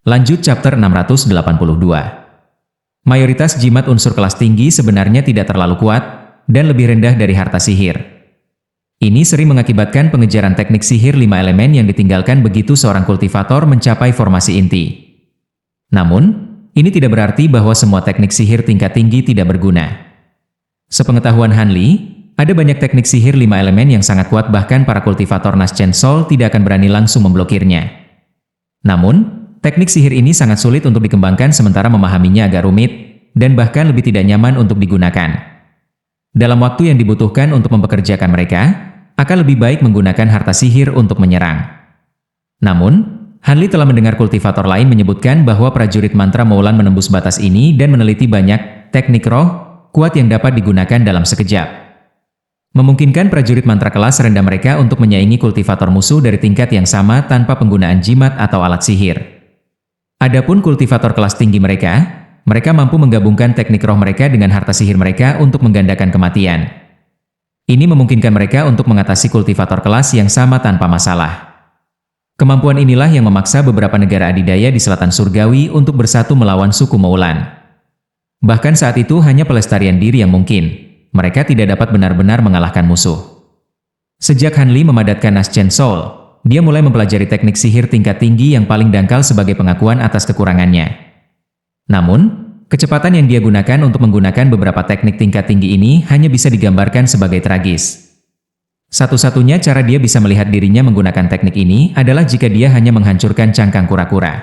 Lanjut chapter 682. Mayoritas jimat unsur kelas tinggi sebenarnya tidak terlalu kuat dan lebih rendah dari harta sihir. Ini sering mengakibatkan pengejaran teknik sihir 5 elemen yang ditinggalkan begitu seorang kultivator mencapai formasi inti. Namun, ini tidak berarti bahwa semua teknik sihir tingkat tinggi tidak berguna. Sepengetahuan Han Li, ada banyak teknik sihir 5 elemen yang sangat kuat bahkan para kultivator Naschen Soul tidak akan berani langsung memblokirnya. Namun, teknik sihir ini sangat sulit untuk dikembangkan sementara memahaminya agak rumit, dan bahkan lebih tidak nyaman untuk digunakan. Dalam waktu yang dibutuhkan untuk mempekerjakan mereka, akan lebih baik menggunakan harta sihir untuk menyerang. Namun, Han Li telah mendengar kultivator lain menyebutkan bahwa prajurit mantra Moulan menembus batas ini dan meneliti banyak teknik roh kuat yang dapat digunakan dalam sekejap. Memungkinkan prajurit mantra kelas rendah mereka untuk menyaingi kultivator musuh dari tingkat yang sama tanpa penggunaan jimat atau alat sihir. Adapun kultivator kelas tinggi mereka mampu menggabungkan teknik roh mereka dengan harta sihir mereka untuk menggandakan kematian. Ini memungkinkan mereka untuk mengatasi kultivator kelas yang sama tanpa masalah. Kemampuan inilah yang memaksa beberapa negara adidaya di selatan surgawi untuk bersatu melawan suku Moulan. Bahkan saat itu hanya pelestarian diri yang mungkin. Mereka tidak dapat benar-benar mengalahkan musuh. Sejak Han Li memadatkan Naschen Soul, dia mulai mempelajari teknik sihir tingkat tinggi yang paling dangkal sebagai pengakuan atas kekurangannya. Namun, kecepatan yang dia gunakan untuk menggunakan beberapa teknik tingkat tinggi ini hanya bisa digambarkan sebagai tragis. Satu-satunya cara dia bisa melihat dirinya menggunakan teknik ini adalah jika dia hanya menghancurkan cangkang kura-kura.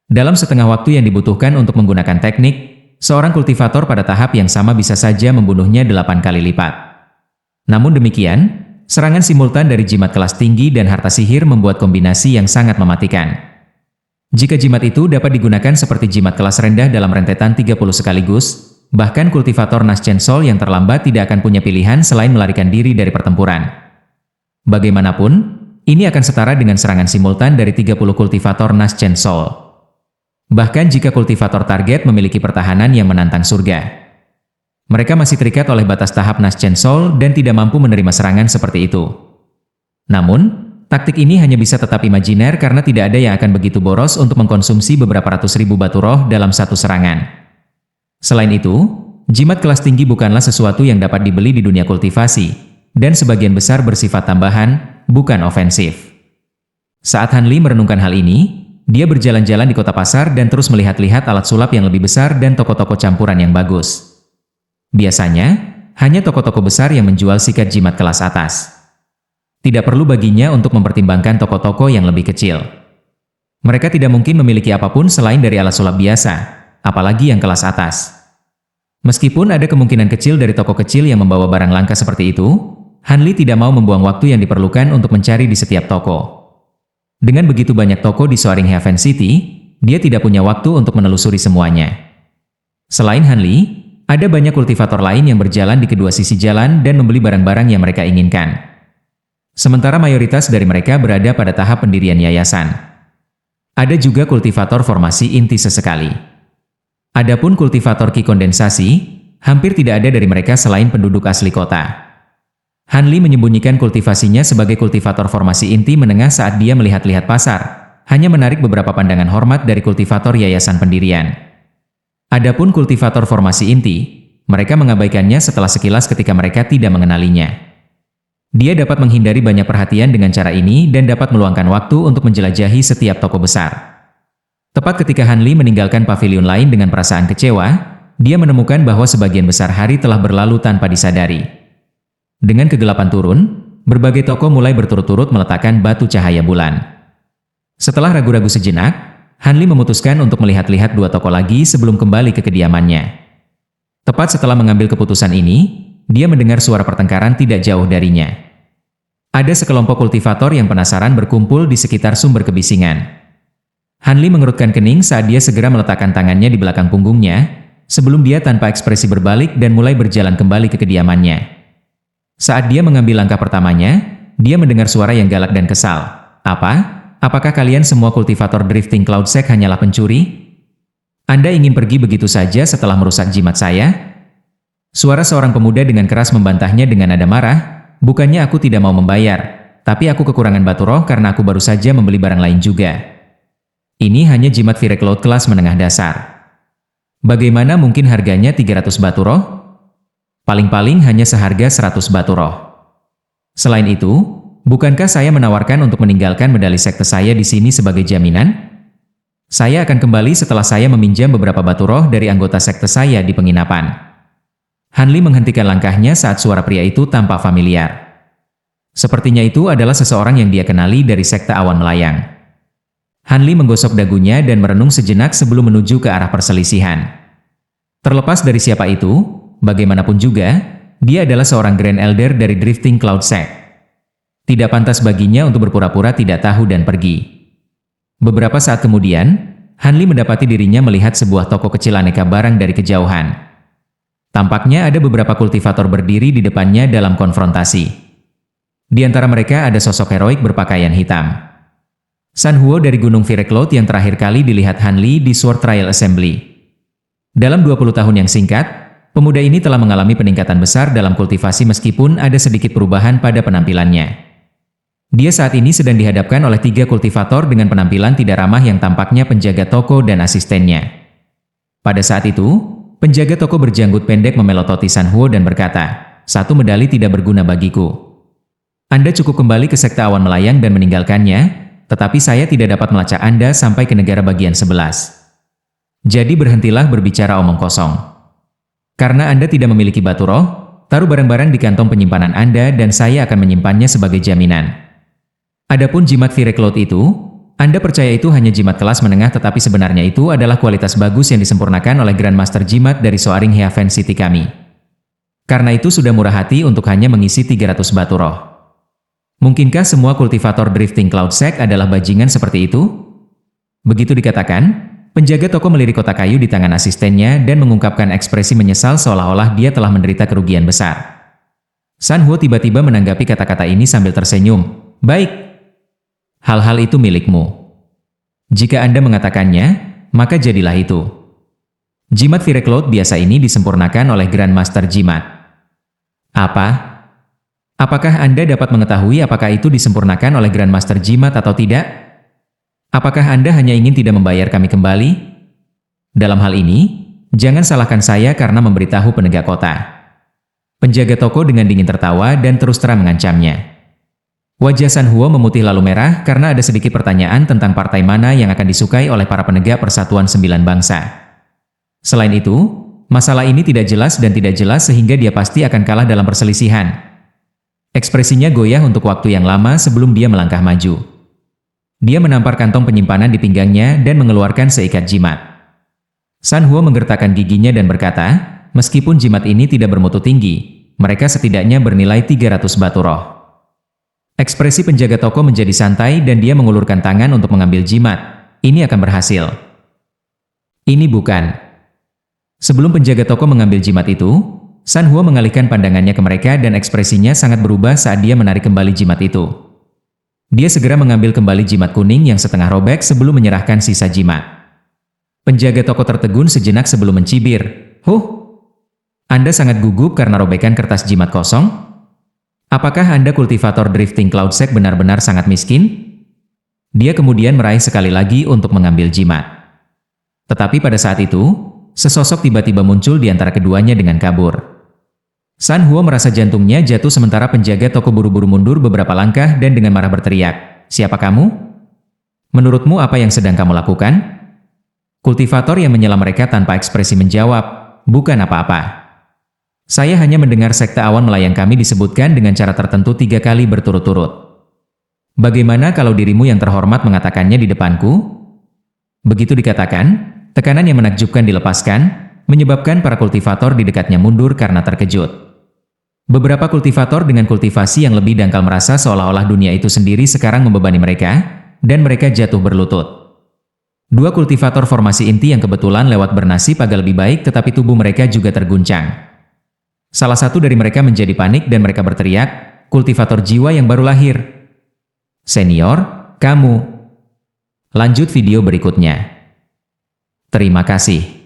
Dalam setengah waktu yang dibutuhkan untuk menggunakan teknik, seorang kultivator pada tahap yang sama bisa saja membunuhnya 8 kali lipat. Namun demikian, serangan simultan dari jimat kelas tinggi dan harta sihir membuat kombinasi yang sangat mematikan. Jika jimat itu dapat digunakan seperti jimat kelas rendah dalam rentetan 30 sekaligus, bahkan kultivator Naschen Soul yang terlambat tidak akan punya pilihan selain melarikan diri dari pertempuran. Bagaimanapun, ini akan setara dengan serangan simultan dari 30 kultivator Naschen Soul. Bahkan jika kultivator target memiliki pertahanan yang menantang surga. Mereka masih terikat oleh batas tahap Naschen Soul dan tidak mampu menerima serangan seperti itu. Namun, taktik ini hanya bisa tetap imajiner karena tidak ada yang akan begitu boros untuk mengkonsumsi beberapa ratus ribu batu roh dalam satu serangan. Selain itu, jimat kelas tinggi bukanlah sesuatu yang dapat dibeli di dunia kultivasi, dan sebagian besar bersifat tambahan, bukan ofensif. Saat Han Li merenungkan hal ini, dia berjalan-jalan di kota pasar dan terus melihat-lihat alat sulap yang lebih besar dan toko-toko campuran yang bagus. Biasanya, hanya toko-toko besar yang menjual sikat jimat kelas atas. Tidak perlu baginya untuk mempertimbangkan toko-toko yang lebih kecil. Mereka tidak mungkin memiliki apapun selain dari alat sulap biasa, apalagi yang kelas atas. Meskipun ada kemungkinan kecil dari toko kecil yang membawa barang langka seperti itu, Han Li tidak mau membuang waktu yang diperlukan untuk mencari di setiap toko. Dengan begitu banyak toko di Soaring Heaven City, dia tidak punya waktu untuk menelusuri semuanya. Selain Han Li, ada banyak kultivator lain yang berjalan di kedua sisi jalan dan membeli barang-barang yang mereka inginkan. Sementara mayoritas dari mereka berada pada tahap pendirian yayasan. Ada juga kultivator formasi inti sesekali. Adapun kultivator ki kondensasi, hampir tidak ada dari mereka selain penduduk asli kota. Han Li menyembunyikan kultivasinya sebagai kultivator formasi inti menengah saat dia melihat-lihat pasar, hanya menarik beberapa pandangan hormat dari kultivator yayasan pendirian. Adapun kultivator formasi inti, mereka mengabaikannya setelah sekilas ketika mereka tidak mengenalinya. Dia dapat menghindari banyak perhatian dengan cara ini dan dapat meluangkan waktu untuk menjelajahi setiap toko besar. Tepat ketika Han Li meninggalkan pavilion lain dengan perasaan kecewa, dia menemukan bahwa sebagian besar hari telah berlalu tanpa disadari. Dengan kegelapan turun, berbagai toko mulai berturut-turut meletakkan batu cahaya bulan. Setelah ragu-ragu sejenak, Han Li memutuskan untuk melihat-lihat 2 toko lagi sebelum kembali ke kediamannya. Tepat setelah mengambil keputusan ini, dia mendengar suara pertengkaran tidak jauh darinya. Ada sekelompok kultivator yang penasaran berkumpul di sekitar sumber kebisingan. Han Li mengerutkan kening saat dia segera meletakkan tangannya di belakang punggungnya, sebelum dia tanpa ekspresi berbalik dan mulai berjalan kembali ke kediamannya. Saat dia mengambil langkah pertamanya, dia mendengar suara yang galak dan kesal. Apa? Apakah kalian semua kultivator Drifting Cloud Sect hanyalah pencuri? Anda ingin pergi begitu saja setelah merusak jimat saya? Suara seorang pemuda dengan keras membantahnya dengan nada marah. Bukannya aku tidak mau membayar, tapi aku kekurangan batu roh karena aku baru saja membeli barang lain juga. Ini hanya jimat Virecloud kelas menengah dasar. Bagaimana mungkin harganya 300 batu roh? Paling-paling hanya seharga 100 batu roh. Selain itu, bukankah saya menawarkan untuk meninggalkan medali sekte saya di sini sebagai jaminan? Saya akan kembali setelah saya meminjam beberapa batu roh dari anggota sekte saya di penginapan. Hanli menghentikan langkahnya saat suara pria itu tampak familiar. Sepertinya itu adalah seseorang yang dia kenali dari sekte awan melayang. Hanli menggosok dagunya dan merenung sejenak sebelum menuju ke arah perselisihan. Terlepas dari siapa itu, bagaimanapun juga, dia adalah seorang Grand Elder dari Drifting Cloud Sect. Tidak pantas baginya untuk berpura-pura tidak tahu dan pergi. Beberapa saat kemudian, Hanli mendapati dirinya melihat sebuah toko kecil aneka barang dari kejauhan. Tampaknya ada beberapa kultivator berdiri di depannya dalam konfrontasi. Di antara mereka ada sosok heroik berpakaian hitam. San Huo dari Gunung Virecloud yang terakhir kali dilihat Hanli di Sword Trial Assembly. Dalam 20 tahun yang singkat, pemuda ini telah mengalami peningkatan besar dalam kultivasi meskipun ada sedikit perubahan pada penampilannya. Dia saat ini sedang dihadapkan oleh 3 kultivator dengan penampilan tidak ramah yang tampaknya penjaga toko dan asistennya. Pada saat itu, penjaga toko berjanggut pendek memelototi San Huo dan berkata, "Satu medali tidak berguna bagiku. Anda cukup kembali ke sekte awan melayang dan meninggalkannya, tetapi saya tidak dapat melacak Anda sampai ke negara bagian 11. Jadi berhentilah berbicara omong kosong. Karena Anda tidak memiliki batu roh, taruh barang-barang di kantong penyimpanan Anda dan saya akan menyimpannya sebagai jaminan. Adapun jimat Virecloud itu, Anda percaya itu hanya jimat kelas menengah tetapi sebenarnya itu adalah kualitas bagus yang disempurnakan oleh Grandmaster Jimat dari Soaring Heaven City kami. Karena itu sudah murah hati untuk hanya mengisi 300 batu roh. Mungkinkah semua kultivator Drifting Cloud Sect adalah bajingan seperti itu?" Begitu dikatakan, penjaga toko melirik kotak kayu di tangan asistennya dan mengungkapkan ekspresi menyesal seolah-olah dia telah menderita kerugian besar. San Huo tiba-tiba menanggapi kata-kata ini sambil tersenyum. "Baik. Hal-hal itu milikmu. Jika Anda mengatakannya, maka jadilah itu." Jimat Virecloud biasa ini disempurnakan oleh Grandmaster Jimat. Apa? Apakah Anda dapat mengetahui apakah itu disempurnakan oleh Grandmaster Jimat atau tidak? Apakah Anda hanya ingin tidak membayar kami kembali? Dalam hal ini, jangan salahkan saya karena memberitahu penegak kota. Penjaga toko dengan dingin tertawa dan terus terang mengancamnya. Wajah San Huo memutih lalu merah karena ada sedikit pertanyaan tentang partai mana yang akan disukai oleh para penegak Persatuan Sembilan Bangsa. Selain itu, masalah ini tidak jelas dan tidak jelas sehingga dia pasti akan kalah dalam perselisihan. Ekspresinya goyah untuk waktu yang lama sebelum dia melangkah maju. Dia menampar kantong penyimpanan di pinggangnya dan mengeluarkan seikat jimat. San Huo menggertakkan giginya dan berkata, "Meskipun jimat ini tidak bermutu tinggi, mereka setidaknya bernilai 300 batu roh." Ekspresi penjaga toko menjadi santai dan dia mengulurkan tangan untuk mengambil jimat. Ini akan berhasil. Ini bukan. Sebelum penjaga toko mengambil jimat itu, San Huo mengalihkan pandangannya ke mereka dan ekspresinya sangat berubah saat dia menarik kembali jimat itu. Dia segera mengambil kembali jimat kuning yang setengah robek sebelum menyerahkan sisa jimat. Penjaga toko tertegun sejenak sebelum mencibir. "Huh? Anda sangat gugup karena robekan kertas jimat kosong? Apakah Anda kultivator Drifting Cloud Sect benar-benar sangat miskin?" Dia kemudian meraih sekali lagi untuk mengambil jimat. Tetapi pada saat itu, sesosok tiba-tiba muncul di antara keduanya dengan kabur. San Huo merasa jantungnya jatuh sementara penjaga toko buru-buru mundur beberapa langkah dan dengan marah berteriak, "Siapa kamu? Menurutmu apa yang sedang kamu lakukan?" Kultivator yang menyela mereka tanpa ekspresi menjawab, "Bukan apa-apa. Saya hanya mendengar sekte awan melayang kami disebutkan dengan cara tertentu 3 kali berturut-turut. Bagaimana kalau dirimu yang terhormat mengatakannya di depanku?" Begitu dikatakan, tekanan yang menakjubkan dilepaskan, menyebabkan para kultivator di dekatnya mundur karena terkejut. Beberapa kultivator dengan kultivasi yang lebih dangkal merasa seolah-olah dunia itu sendiri sekarang membebani mereka, dan mereka jatuh berlutut. 2 kultivator formasi inti yang kebetulan lewat bernasib agak lebih baik tetapi tubuh mereka juga terguncang. Salah satu dari mereka menjadi panik dan mereka berteriak, "Kultivator jiwa yang baru lahir. Senior, kamu." Lanjut video berikutnya. Terima kasih.